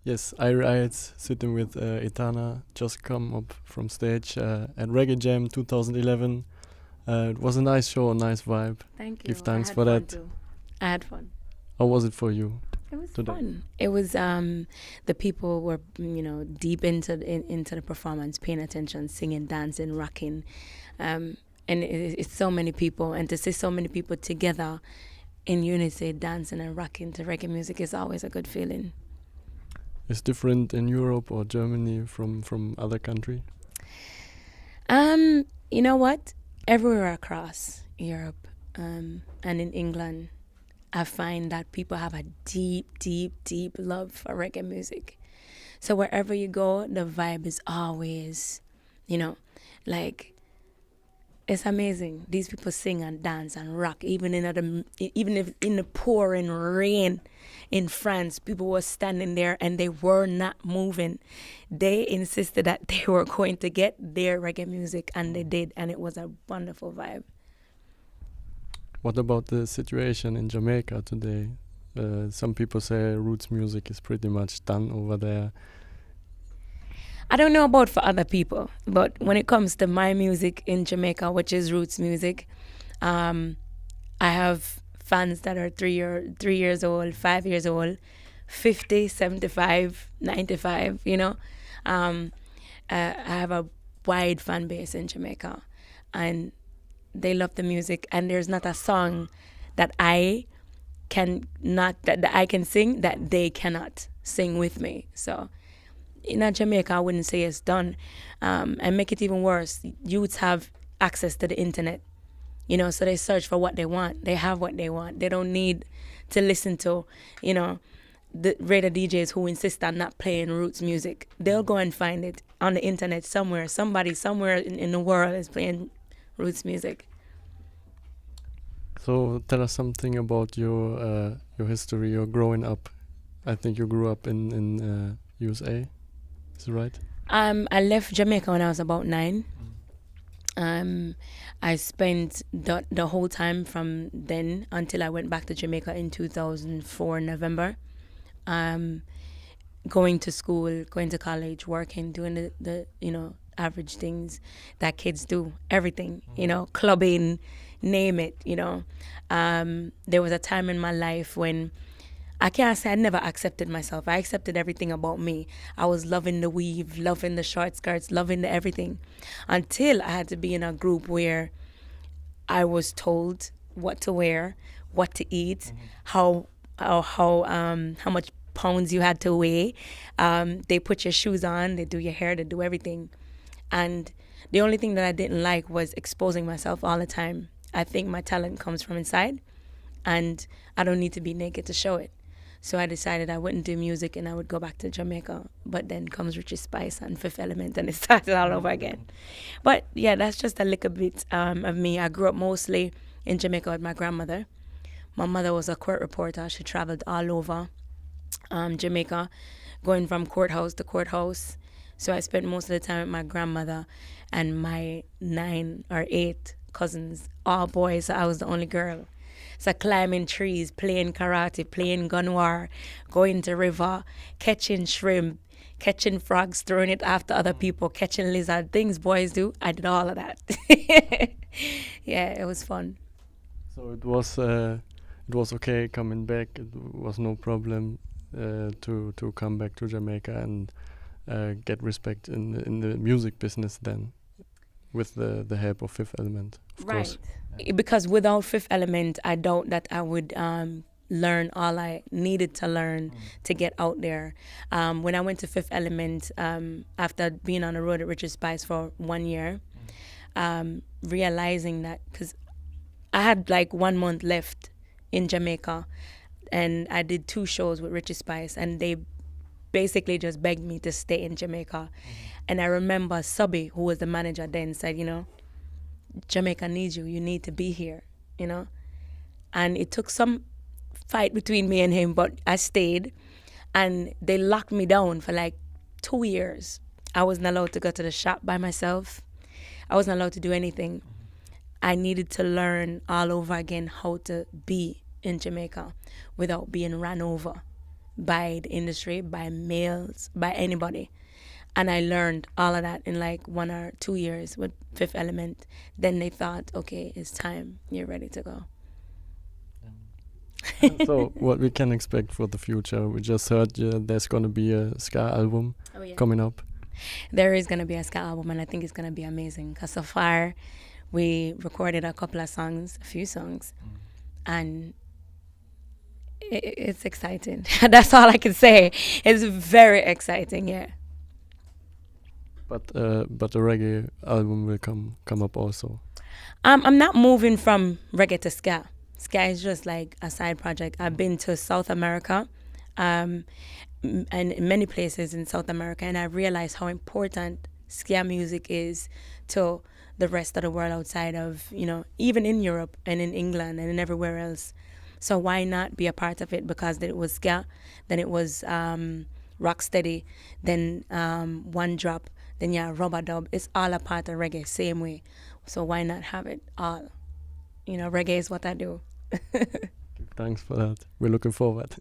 Yes, IrieItes sitting with Etana, just come up from stage at Reggaejam 2011. It was a nice show, a nice vibe. Thank Give you. I thanks had for fun that. too. I had fun. How was it for you It was today? fun. It was the people were deep into the performance, paying attention, singing, dancing, rocking, um, and it's so many people, and to see so many people together in unity, dancing and rocking to reggae music is always a good feeling. It's different in Europe or Germany from other country? You know what? Everywhere across Europe, and in England, I find that people have a deep, deep, deep love for reggae music. So wherever you go, the vibe is always, you know, like it's amazing. These people sing and dance and rock, even if in the pouring rain in France, people were standing there and they were not moving. They insisted that they were going to get their reggae music, and they did, and it was a wonderful vibe. What about the situation in Jamaica today? Some people say roots music is pretty much done over there. I don't know about for other people, but when it comes to my music in Jamaica, which is roots music, um, I have fans that are 3 years old, 5 years old, 50, 75, 95, Um, I have a wide fan base in Jamaica, and they love the music, and there's not a song that that I can sing that they cannot sing with me. So in Jamaica, I wouldn't say it's done. And make it even worse, youths have access to the internet, so they search for what they want. They have what they want. They don't need to listen to, the radio DJs who insist on not playing roots music. They'll go and find it on the internet somewhere. Somebody somewhere in the world is playing roots music. So tell us something about your history, your growing up. I think you grew up in USA. Is it right? I left Jamaica when I was about 9. I spent the whole time from then until I went back to Jamaica in 2004 November. Going to school, going to college, working, doing the average things that kids do, everything, clubbing, name it, There was a time in my life when I can't say I never accepted myself. I accepted everything about me. I was loving the weave, loving the short skirts, loving the everything, until I had to be in a group where I was told what to wear, what to eat, how much pounds you had to weigh. They put your shoes on, they do your hair, they do everything. And the only thing that I didn't like was exposing myself all the time. I think my talent comes from inside, and I don't need to be naked to show it. So I decided I wouldn't do music and I would go back to Jamaica. But then comes Richie Spice and Fifth Element, and it started all over again. But yeah, that's just a little bit of me. I grew up mostly in Jamaica with my grandmother. My mother was a court reporter. She traveled all over Jamaica, going from courthouse to courthouse. So I spent most of the time with my grandmother and my 9 or 8 cousins, all boys. So I was the only girl. So climbing trees, playing karate, playing gun war, going to river, catching shrimp, catching frogs, throwing it after other people, catching lizard, things boys do. I did all of that. Yeah, it was fun. So it was okay coming back. It was no problem to come back to Jamaica and get respect in the music business then, with the help of Fifth Element, of course. Because without Fifth Element, I doubt that I would learn all I needed to learn to get out there. When I went to Fifth Element, after being on the road at Richard Spice for 1 year, realizing that, because I had like 1 month left in Jamaica, and I did 2 shows with Richard Spice, and they basically just begged me to stay in Jamaica. And I remember Subby, who was the manager then, said, Jamaica needs you. You need to be here, And it took some fight between me and him, but I stayed. And they locked me down for like 2 years. I wasn't allowed to go to the shop by myself. I wasn't allowed to do anything. I needed to learn all over again how to be in Jamaica without being ran over, by the industry, by males, by anybody. And I learned all of that in like 1 or 2 years with Fifth Element. Then they thought, okay, it's time. You're ready to go. So what we can expect for the future? We just heard there's gonna be a ska album coming up. There is going to be a ska album, and I think it's going to be amazing. Because so far, we recorded a couple of songs, a few songs, and it's exciting. That's all I can say. It's very exciting, yeah. But the reggae album will come up also. I'm not moving from reggae to ska. Ska is just like a side project. I've been to South America, and in many places in South America, and I realized how important ska music is to the rest of the world outside of, even in Europe and in England and in everywhere else. So why not be a part of it? Because it was ska, then it was rocksteady, then one drop, then rubber dub. It's all a part of reggae, same way. So why not have it all? Reggae is what I do. Thanks for that. We're looking forward.